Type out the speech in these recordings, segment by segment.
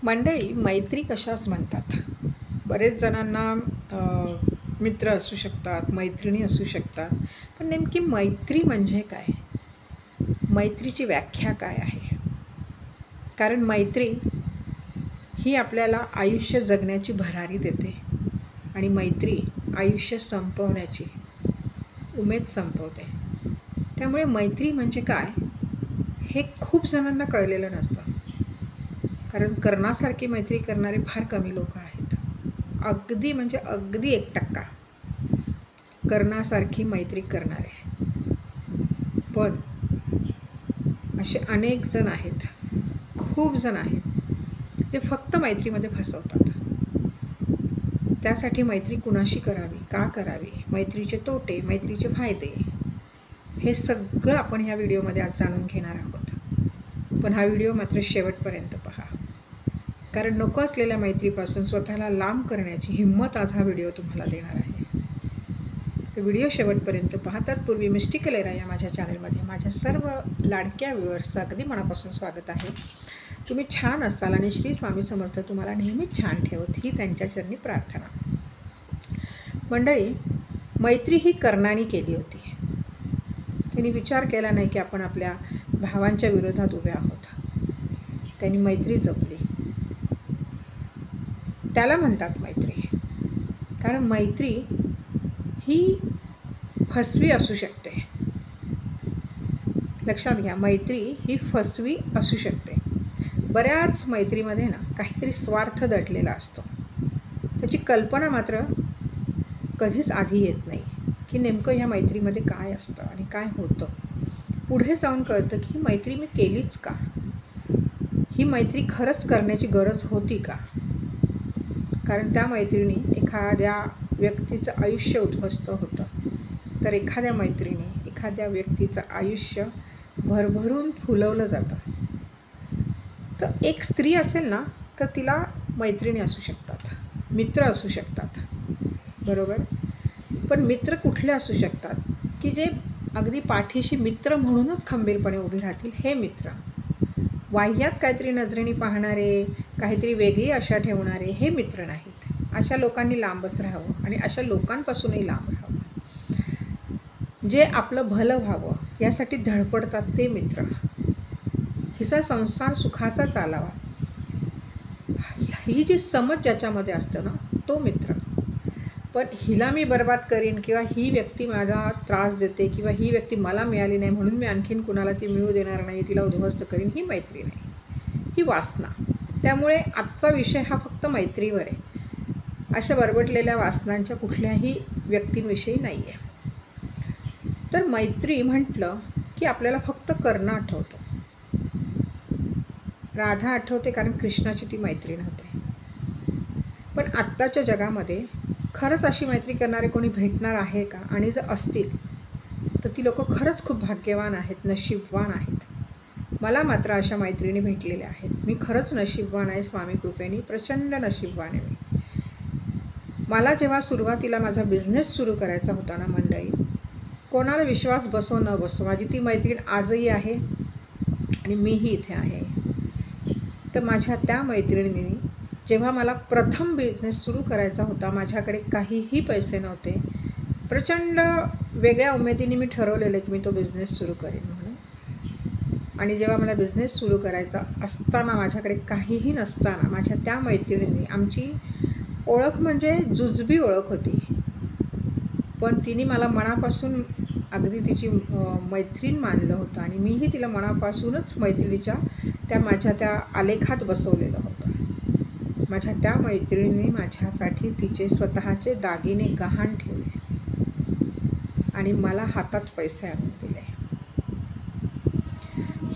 मंडळी, मैत्री कशाच म्हणतात. बरेच जणांना मित्र असू शकतात, मैत्रिणी असू शकतात. पण नेमकी मैत्री म्हणजे काय? मैत्रीची व्याख्या काय आहे? कारण मैत्री ही आपल्याला आयुष्य जगण्याची भरारी देते आणि मैत्री आयुष्य संपवण्याची उमेद संपवते. त्यामुळे मैत्री म्हणजे काय हे खूप जणांना कळलेलं नसतं. कारण कर्णासारखी मैत्री करणारे फार कमी लोक आहेत. अगदी म्हणजे अगदी 1% कर्णासारखी मैत्री करणारे. पण असे अनेक जण आहेत, खूप जण आहेत जे फक्त मैत्रीमध्ये फसवतात. त्यासाठी मैत्री कुणाशी करावी, का करावी, मैत्रीचे तोटे, मैत्रीचे फायदे, हे सगळं आपण ह्या व्हिडिओमध्ये आज जाणून घेणार आहोत. पण हा व्हिडिओ मात्र शेवटपर्यंत पहा. कारण नको असलेल्या मैत्रीपासून स्वतःला लांब करण्याची हिंमत आज हा व्हिडिओ तुम्हाला देणार आहे. तर व्हिडिओ शेवटपर्यंत पहा. तत्पूर्वी मिस्टिकल एरा या माझ्या चॅनलमध्ये माझ्या सर्व लाडक्या व्ह्युअर्सचं अगदी मनापासून स्वागत आहे. तुम्ही छान असाल आणि श्री स्वामी समर्थ तुम्हाला नेहमीच छान ठेवत, ही त्यांच्या चरणी प्रार्थना. मंडळी, मैत्री ही कर्णाने केली होती. त्यांनी विचार केला नाही की आपण आपल्या भावांच्या विरोधात उभे आहोत. त्यांनी मैत्री जपली. त्याला म्हणतात मैत्री. कारण मैत्री ही फसवी असू शकते. लक्षात घ्या, मैत्री ही फसवी असू शकते. बऱ्याच मैत्रीमध्ये ना काहीतरी स्वार्थ दडलेला असतो. त्याची कल्पना मात्र कधीच आधी येत नाही की नेमकं ह्या मैत्रीमध्ये काय असतं आणि काय होतं. पुढे जाऊन कळतं की ही मैत्री मी केलीच का? ही मैत्री खरंच करण्याची गरज होती का? कारण त्या मैत्रिणी एखाद्या व्यक्तीचं आयुष्य उद्ध्वस्त होतं, तर एखाद्या मैत्रिणी एखाद्या व्यक्तीचं आयुष्य भरभरून फुलवलं जातं. तर एक स्त्री असेल ना, तर तिला मैत्रिणी असू शकतात, मित्र असू शकतात, बरोबर. पण मित्र कुठले असू शकतात की जे अगदी पाठीशी मित्र म्हणूनच खंबीरपणे उभे राहतील, हे मित्र. वाह्यात काहीतरी नजरेने पाहणारे, काहीतरी वेगळी आशा ठेवणारे, हे मित्र नाहीत. अशा लोकांनी लांबच राहावं आणि अशा लोकांपासूनही लांब राहावं. जे आपलं भलं व्हावं यासाठी धडपडतात, ते मित्र. हिचा संसार सुखाचा चालावा, ही जी समज ज्याच्यामध्ये असतं ना, तो मित्र. पण हिला मी बर्बाद करीन किंवा ही व्यक्ती मला त्रास देते किंवा ही व्यक्ती मला मिळाली नाही म्हणून मी आणखीन कुणाला ती मिळू देणार नाही, तिला उद्ध्वस्त करीन, ही मैत्री नाही, ही वासना. त्यामुळे आजचा विषय हा फक्त मैत्रीवर आहे. अशा बरबटलेल्या वासनांच्या कुठल्याही व्यक्तींविषयी नाही आहे. तर मैत्री म्हटलं की आपल्याला फक्त कर्ण आठवतं, राधा आठवते, कारण कृष्णाची ती मैत्रीण होते. पण आत्ताच्या जगामध्ये खरंच अशी मैत्री करणारे कोणी भेटणार आहे का? आणि जर असतील तर ती लोक खरंच खूप भाग्यवान आहेत, नशीबवान आहेत. मला मात्र अशा मैत्रिणी भेटलेल्या आहेत. मी खरंच नशीबवान आहे. स्वामी कृपेने प्रचंड नशीबवान आहे मी. मला जेव्हा सुरुवातीला माझा बिझनेस सुरू करायचा होता ना मंडळी, कोणाला विश्वास बसो न बसो, माझी ती मैत्रीण आजही आहे आणि मीही इथे आहे. तर माझ्या त्या मैत्रिणींनी जेव्हा मला प्रथम बिझनेस सुरू करायचा होता, माझ्याकडे काहीही पैसे नव्हते, प्रचंड वेगळ्या उमेदीने मी ठरवलेलं की मी तो बिझनेस सुरू करेन म्हणून. आणि जेव्हा मला बिझनेस सुरू करायचा असताना, माझ्याकडे काहीही नसताना, माझ्या त्या मैत्रिणींनी, आमची ओळख म्हणजे जुजबी ओळख होती, पण तिने मला मनापासून अगदी तिची मैत्रीण मानलं होतं आणि मीही तिला मनापासूनच मैत्रिणीच्या माझ्या त्या आलेखात बसवलेलं होतं. माझ्या त्या मैत्रिणीने माझ्यासाठी तिचे स्वतःचे दागिने गहाण ठेवले आणि मला हातात पैसे आणून दिले.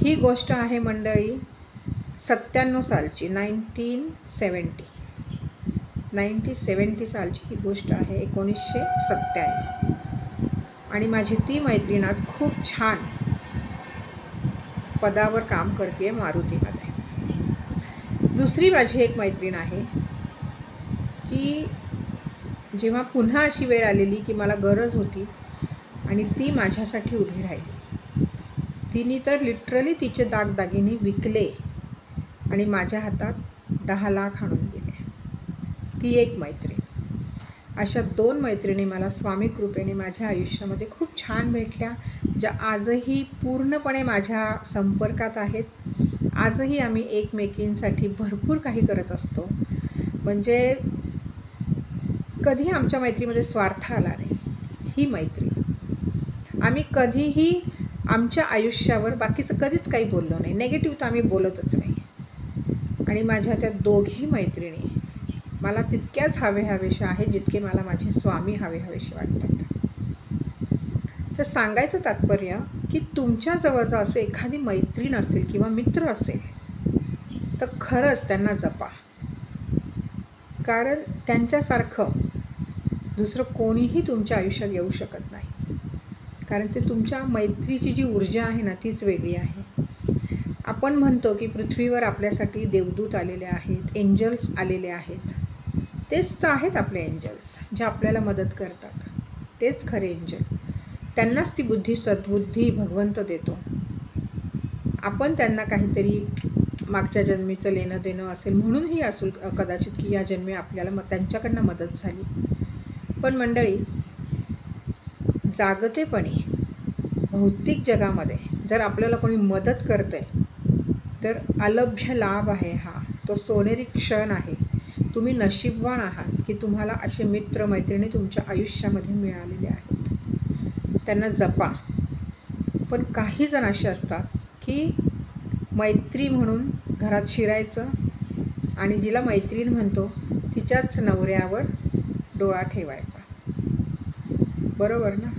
ही गोष्ट आहे मंडळी 97 सालची, 1970 सालची ही गोष्ट आहे, 1997. आणि माझी ती मैत्रीण आज खूप छान पदावर काम करते आहे मारुतीमध्ये. दुसरी माझी एक मैत्रीण आहे की जेव्हा पुन्हा अशी वेळ आलेली की मला गरज होती आणि ती माझ्यासाठी उभी राहिली. तिने तर लिटरली तिचे दागदागिने विकले आणि माझ्या हातात 10 लाख आणून दिले. ती एक मैत्रीण. अशा 2 मैत्रिणी मला स्वामी कृपेने माझ्या आयुष्यामध्ये खूप छान भेटल्या, ज्या आजही पूर्णपणे माझ्या संपर्कात आहेत. आजही आम्ही एकमेकींसाठी भरपूर काही करत असतो. म्हणजे कधी आमच्या मैत्रीमध्ये स्वार्थ आला नाही. ही मैत्री. आम्ही कधीही आमच्या आयुष्यावर बाकीचं कधीच काही बोललो नाही. नेगेटिव्ह तर आम्ही बोलतच नाही. आणि माझ्या त्या दोघी मैत्रिणी मला तितक्याच हवेशा आहेत जितके मला माझे स्वामी हवेसे वाटतात. तर सांगायचं तात्पर्य की तुमच्या जवळचं असं एखादी मैत्रीण असेल किंवा मित्र असेल तर खरंच त्यांना जपा. कारण त्यांच्यासारखं दुसरं कोणीही तुमच्या आयुष्यात येऊ शकत नाही. कारण ते तुमच्या मैत्रीची जी ऊर्जा आहे ना तीच वेगळी आहे. आपण म्हणतो की पृथ्वीवर आपल्यासाठी देवदूत आलेले आहेत, एंजल्स आलेले आहेत. तेच तर आहेत आपले एंजल्स, जे आपल्याला मदत करतात. तेच खरे एंजल. त्यांनाच ती बुद्धी, सद्बुद्धी भगवंत देतो. आपण त्यांना काहीतरी मागच्या जन्मीचं लेणं देणं असेल म्हणूनही असेल कदाचित की या जन्मी आपल्याला त्यांच्याकडनं मदत झाली. पण मंडळी, जागतेपणी भौतिक जगामध्ये जर आपल्याला कोणी मदत करतंय तर अलभ्य लाभ आहे हा. तो सोनेरी क्षण आहे. तुम्ही नशीबवान आहात की तुम्हाला असे मित्र मैत्रिणी तुमच्या आयुष्यामध्ये मिळालेले आहेत. त्यांना जपा. पण काही जण असे असतात की मैत्री म्हणून घरात शिरायचं आणि जिला मैत्रीण म्हणतो तिच्याच नवऱ्यावर डोळा ठेवायचा. बरोबर ना?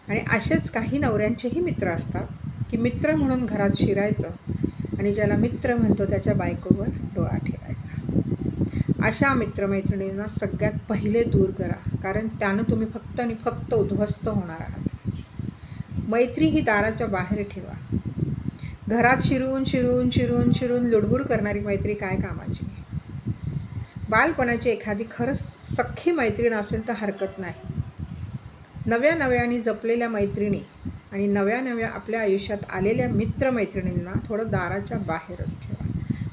आणि असेच काही नवऱ्यांचेही मित्र असतात की मित्र म्हणून घरात शिरायचं आणि ज्याला मित्र म्हणतो त्याच्या बायकोवर डोळा ठेवायचा. अशा मित्रमैत्रिणींना सगळ्यात पहिले दूर करा. कारण त्यानं तुम्ही फक्त आणि फक्त उद्ध्वस्त होणार आहात. मैत्री ही दाराच्या बाहेर ठेवा. घरात शिरून लुडबुड करणारी मैत्री काय कामाची. बालपणाची एखादी खरंच सख्खी मैत्रीण असेल तर हरकत नाही. नव्याने जपलेल्या मैत्रिणी आणि नव्या आपल्या आयुष्यात आलेल्या मित्रमैत्रिणींना थोडं दाराच्या बाहेरच ठेवा.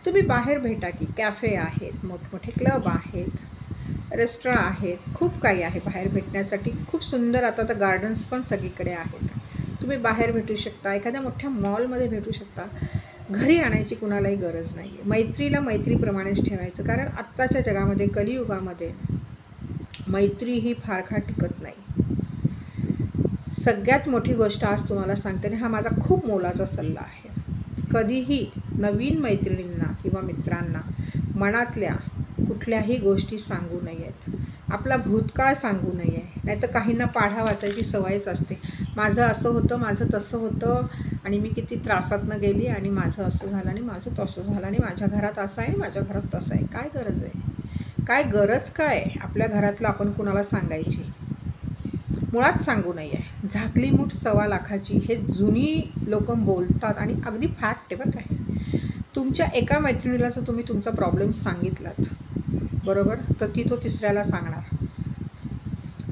तुम्ही बाहेर भेटा की कॅफे आहेत, मोठमोठे क्लब आहेत, रेस्टॉरंट आहेत, खूप काही आहे बाहेर भेटण्यासाठी. खूप सुंदर आता तर गार्डन्स पण सगळीकडे आहेत. तुम्ही बाहेर भेटू शकता. एखाद्या मोठ्या मॉलमध्ये भेटू शकता. घरी आणायची कुणालाही गरज नाही आहे. मैत्रीला मैत्रीप्रमाणेच ठेवायचं. कारण आत्ताच्या जगामध्ये, कलियुगामध्ये मैत्री ही फार टिकत नाही. सगळ्यात मोठी गोष्ट आज तुम्हाला सांगते आणि हा माझा खूप मोलाचा सल्ला आहे. कधीही नवीन मैत्रिणींना किंवा मित्रांना मनातल्या कुठल्याही गोष्टी सांगू नयेत. आपला भूतकाळ सांगू नये. नाही तर काहींना पाढा वाचायची सवयच असते. माझं असं होतं, माझं तसं होतं आणि मी किती त्रासातनं गेली आणि माझं असं झालं आणि माझं तसं झालं आणि माझ्या घरात असं आहे, माझ्या घरात तसं आहे. काय गरज आहे? काय आपल्या घरातलं आपण कुणाला सांगायची? मुळात सांगू नये. झाकली मूठ 1.25 लाखाची हे जुनी लोक बोलतात आणि अगदी फॅक्ट आहे बरं काय. तुमच्या एका मैत्रिणीला जर तुम्ही तुमचा प्रॉब्लेम सांगितलात बरोबर, तर ती तो तिसऱ्याला सांगणार.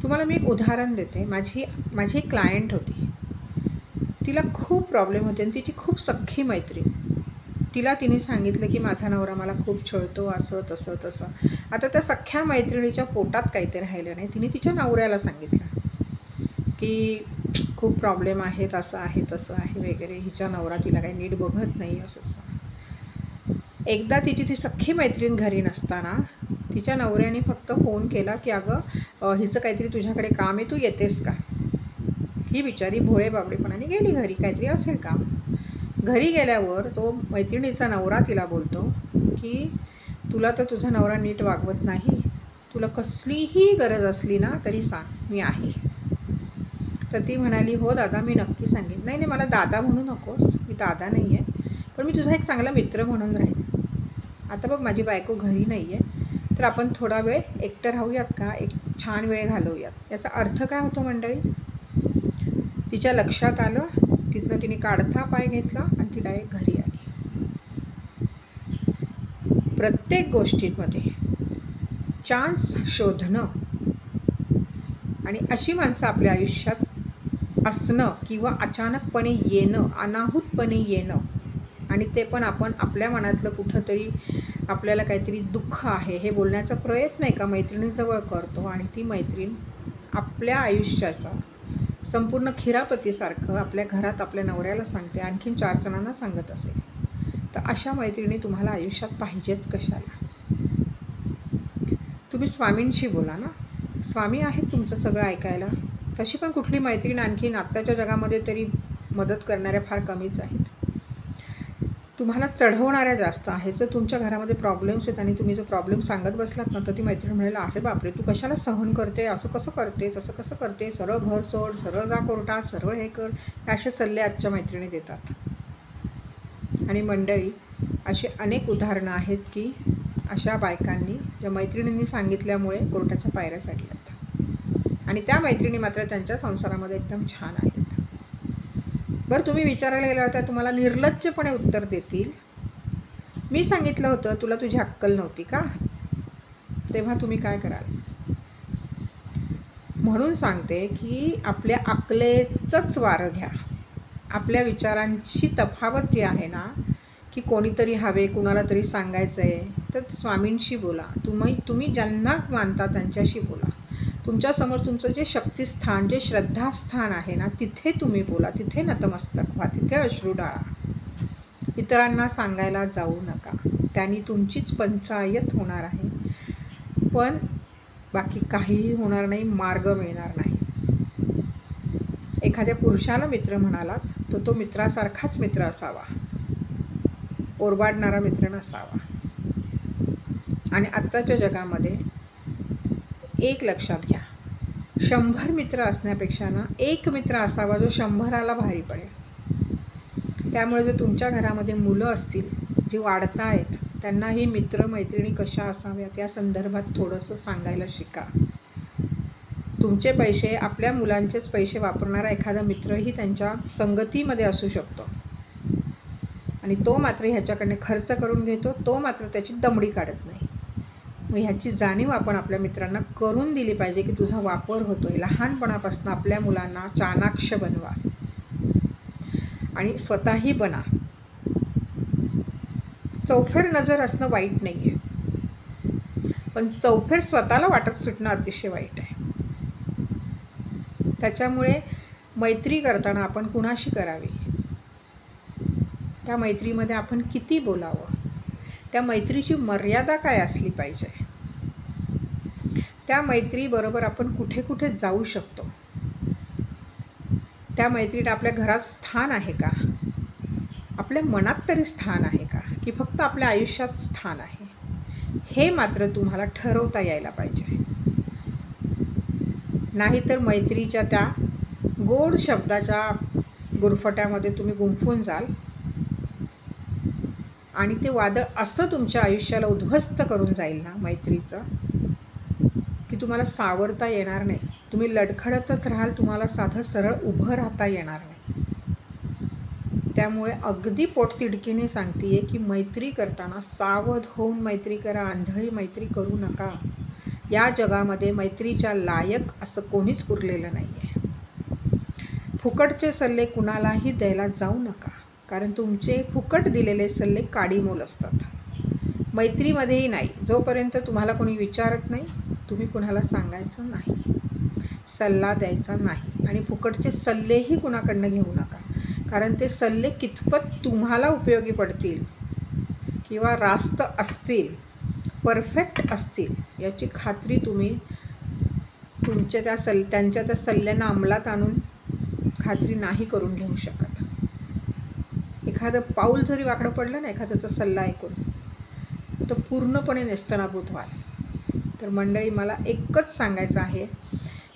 तुम्हाला मी एक उदाहरण देते. माझी एक क्लायंट होती. तिला खूप प्रॉब्लेम होते आणि तिची खूप सख्खी मैत्रीण. तिने सांगितलं की माझा नवरा मला खूप छळतो, असं तसं. आता त्या सख्ख्या मैत्रिणीच्या पोटात काही ते राहिलं नाही. तिने तिच्या नवऱ्याला सांगितलं की खूप प्रॉब्लेम आहेत, असं आहे तसं आहे वगैरे. हिच्या नवरा तिला काही नीट बघत नाही असं. एकदा ती सख्खी मैत्रीण घरी नसताना तिच्या नवऱ्याने फक्त फोन केला की अगं हिचं काहीतरी तुझ्याकडे काम आहे, तू येतेस का? ही बिचारी भोळे बाबडेपणाने गेली घरी. काहीतरी असेल काम. घरी गेल्यावर तो मैत्रिणीचा नवरा तिला बोलतो की तुला तर तुझा नवरा नीट वागवत नाही. तुला कसलीही गरज असली ना तरी सांग, मी आहे. तर ती म्हणाली हो दादा, मी नक्की सांगेन. नाही मला दादा म्हणू नकोस, मी दादा नाही आहे, पण मी तुझा एक चांगला मित्र म्हणून राहील. आता बघ माझी बायको घरी नाही आहे, तर आपण थोडा वेळ एकटं राहूयात का? एक छान वेळ घालवूयात. याचा अर्थ काय होतो मंडळी? तिच्या लक्षात आलं. तिथनं तिने काढता पाय घेतला आणि ती डायरेक्ट घरी आली. प्रत्येक गोष्टींमध्ये चान्स शोधणं आणि अशी माणसं आपल्या आयुष्यात असणं किंवा अचानकपणे येणं, अनाहूतपणे येणं आणि ते पण आपण आपल्या मनातलं कुठंतरी आपल्याला काहीतरी दुःख आहे हे बोलण्याचा प्रयत्न एका मैत्रिणीजवळ करतो आणि ती मैत्रीण आपल्या आयुष्याचा संपूर्ण खिरापतीसारखं आपल्या घरात आपल्या नवऱ्याला सांगते, आणखीन 4 जणांना सांगत असेल, तर अशा मैत्रिणी तुम्हाला आयुष्यात पाहिजेच कशाला. तुम्ही स्वामींशी बोला ना, स्वामी आहेत तुमचं सगळं ऐकायला. तशी पण कुठली मैत्रीण आणखीन आत्ताच्या जगामध्ये तरी मदत करणाऱ्या फार कमीच आहेत. तुम्हाला चढवणाऱ्या जास्त आहेत. जर तुमच्या घरामध्ये प्रॉब्लेम्स आहेत आणि तुम्ही जर प्रॉब्लेम सांगत बसलात ना, तर ती मैत्रीण म्हणेल, अरे बापरे, तू कशाला सहन करते, असं कसं करते, तसं कसं करते, सरळ घर सोड, सरळ जा कोर्टात, सरळ हे कर. असे सल्ले आजच्या मैत्रिणी देतात. आणि मंडळी, अशी अनेक उदाहरणं आहेत की अशा बायकांनी ज्या मैत्रिणींनी सांगितल्यामुळे कोर्टाच्या पायऱ्या चढल्यात आणि त्या मैत्रिणी मात्र त्यांच्या संसारामध्ये एकदम छान आहेत. बरं, तुम्ही विचारायला गेला होता, तुम्हाला निर्लज्जपणे उत्तर देतील, मी सांगितलं होतं तुला तुझी अक्कल नव्हती का, तेव्हा तुम्ही काय कराल. म्हणून सांगते की आपल्या अक्कलेचंच वारं घ्या. आपल्या विचारांची तफावत जी आहे ना, की कोणीतरी हवे, कुणाला तरी सांगायचं आहे, तर स्वामींशी बोला. तुम्ही ज्यांना मानता त्यांच्याशी बोला. तुमच्यासमोर तुमचं जे शक्तिस्थान, जे श्रद्धास्थान आहे ना, तिथे तुम्ही बोला, तिथे नतमस्तक व्हा, तिथे अश्रू डाळा. इतरांना सांगायला जाऊ नका, त्यांनी तुमचीच पंचायत होणार आहे, पण बाकी काहीही होणार नाही, मार्ग मिळणार नाही. एखाद्या पुरुषाला मित्र म्हणालात, तो मित्रासारखाच मित्र असावा, ओरबाडणारा मित्र नसावा. आणि आत्ताच्या जगामध्ये एक लक्षात घ्या, 100 मित्र असण्यापेक्षा ना, एक मित्र असावा जो 100ला भारी पडेल. त्यामुळे जर तुमच्या घरामध्ये मुलं असतील जी वाढत आहेत, त्यांनाही मित्रमैत्रिणी कशा असाव्यात या संदर्भात थोडंसं सांगायला शिका. तुमचे पैसे, आपल्या मुलांचेच पैसे वापरणारा एखादा मित्रही त्यांच्या संगतीमध्ये असू शकतो आणि तो मात्र ह्याच्याकडनं खर्च करून घेतो, तो मात्र त्याची दमडी काढत नाही. मग ह्याची जाणीव आपण आपल्या मित्रांना करून दिली पाहिजे की तुझा वापर होतो आहे. लहानपणापासून आपल्या मुलांना चाणाक्ष बनवा आणि स्वतःही बना. चौफेर नजर असणं वाईट नाही आहे, पण चौफेर स्वतःला वाटत सुटणं अतिशय वाईट आहे. त्याच्यामुळे मैत्री करताना आपण कुणाशी करावी, त्या मैत्रीमध्ये आपण किती बोलावं, त्या मैत्रीची मर्यादा काय असली पाहिजे, त्या मैत्रीबरोबर आपण कुठे कुठे जाऊ शकतो, त्या मैत्रीला आपल्या घरात स्थान आहे का, आपल्या मनात तरी स्थान आहे का, की फक्त आपल्या आयुष्यात स्थान आहे, हे मात्र तुम्हाला ठरवता यायला पाहिजे. नाहीतर मैत्रीच्या त्या गोड शब्दाच्या गुरफट्यामध्ये तुम्ही गुंफून जाल आणि ते वादळ असं तुमच्या आयुष्याला उद्ध्वस्त करून जाईल ना मैत्रीचं, की तुम्हाला सावरता येणार नाही. तुम्ही लडखडतच राहाल, तुम्हाला साधं सरळ उभं राहता येणार नाही. त्यामुळे अगदी पोटतिडकीने सांगते की मैत्री करताना सावध होऊन मैत्री करा, आंधळी मैत्री करू नका. या जगामध्ये मैत्रीच्या लायक असं कोणीच उरलेलं नाही आहे. फुकटचे सल्ले कुणालाही द्यायला जाऊ नका, कारण तुमचे फुकट दिलेले सल्ले काडीमोल असतात. मैत्रीमध्येही नाही, जोपर्यंत तुम्हाला कोणी विचारत नाही तुम्ही कुणाला सांगायचं नाही, सल्ला द्यायचा नाही आणि फुकटचे सल्लेही कुणाकडनं घेऊ नका, कारण ते सल्ले कितपत तुम्हाला उपयोगी पडतील किंवा रास्त असतील, परफेक्ट असतील याची खात्री तुम्ही तुमच्या त्यांच्या त्या सल्ल्यांना अंमलात आणून खात्री नाही करून घेऊ शकत. एखादं पाऊल जरी वाकडं पडलं ना एखाद्याचा सल्ला ऐकून, तर पूर्णपणे नेस्तनाबूत व्हाल. तर मंडळी, मला एकच सांगायचं आहे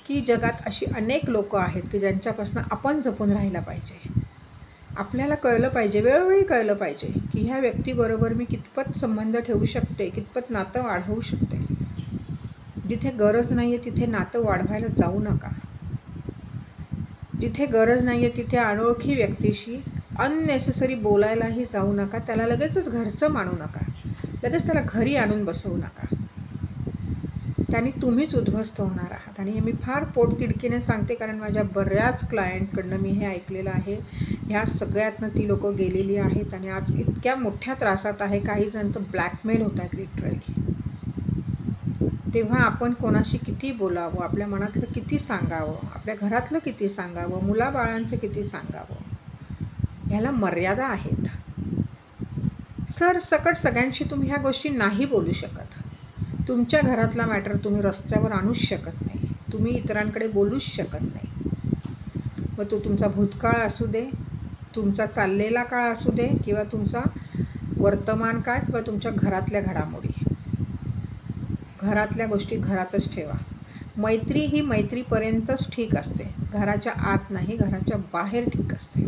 की जगात अशी अनेक लोकं आहेत की ज्यांच्यापासून आपण जपून राहायला पाहिजे. आपल्याला कळलं पाहिजे, वेळोवेळी कळलं पाहिजे की ह्या व्यक्तीबरोबर मी कितपत संबंध ठेवू शकते, कितपत नातं वाढवू शकते. जिथे गरज नाही आहे तिथे नातं वाढवायला जाऊ नका. जिथे गरज नाही आहे तिथे अनोळखी व्यक्तीशी अननेसेसरी बोलायलाही जाऊ नका. त्याला लगेचच घरचं मानू नका, लगेच त्याला घरी आणून बसवू नका. त्याने तुम्हीच उद्ध्वस्त होणार आहात. आणि हे मी फार पोटतिडकीने सांगते, कारण माझ्या बऱ्याच क्लायंटकडनं मी हे ऐकलेलं आहे. ह्या सगळ्यातनं ती लोकं गेलेली आहेत आणि आज इतक्या मोठ्या त्रासात आहे. काही जण तर ब्लॅकमेल होत आहेत लिटरली. तेव्हा आपण कोणाशी किती बोलावं, आपल्या मनातलं किती सांगावं, आपल्या घरातलं किती सांगावं, मुलाबाळांचं किती सांगावं, ह्याला मर्यादा आहेत. सरसकट सगळ्यांशी तुम्ही ह्या गोष्टी नाही बोलू शकत. तुमच्या घरातला मॅटर तुम्ही रस्त्यावर आणूच शकत नाही, तुम्ही इतरांकडे बोलूच शकत नाही. मग तो तुमचा भूतकाळ असू दे, तुमचा चाललेला काळ असू दे, किंवा तुमचा वर्तमान काळ, किंवा तुमच्या घरातल्या घडामोडी. घरातल्या गोष्टी घरातच ठेवा. मैत्री ही मैत्रीपर्यंतच ठीक असते, घराच्या आत नाही, घराच्या बाहेर ठीक असते.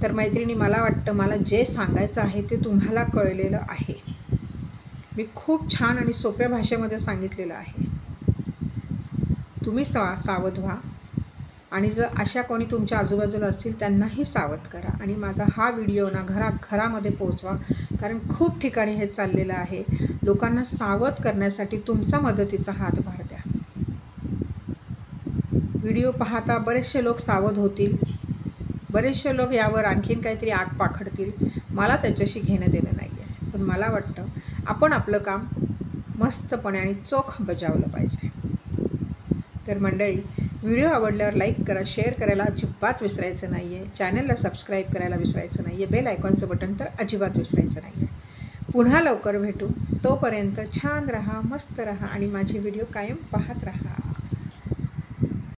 तर मैत्रिणी, मला वाटतं मला जे सांगायचं आहे ते तुम्हाला कळलेलं आहे. मी खूप छान आणि सोप्या भाषेमध्ये सांगितलेलं आहे. तुम्ही सावध व्हा, आणि जर अशा कोणी तुमच्या आजूबाजूला असतील त्यांनाही सावध करा. आणि माझा हा व्हिडिओ ना घरामध्ये पोहोचवा, कारण खूप ठिकाणी हे चाललेलं आहे. लोकांना सावध करण्यासाठी तुमचा मदतीचा हातभार द्या. व्हिडिओ पाहता बरेचसे लोक सावध होतील, बरेचसे लोक यावर आणखीन काहीतरी आग पाखडतील. मला त्याच्याशी घेणं देणं नाही आहे. पण मला वाटतं आपण आपलं काम मस्तपणे आणि चोख बजावलं पाहिजे. तर मंडळी, व्हिडिओ आवडल्यावर लाईक करा, शेअर करायला अजिबात विसरायचं नाही आहे. चॅनलला सबस्क्राईब करायला विसरायचं नाही आहे. बेल आयकॉनचं बटन तर अजिबात विसरायचं नाही आहे. पुन्हा लवकर भेटू. तोपर्यंत छान रहा, मस्त रहा आणि माझे व्हिडिओ कायम पाहत रहा.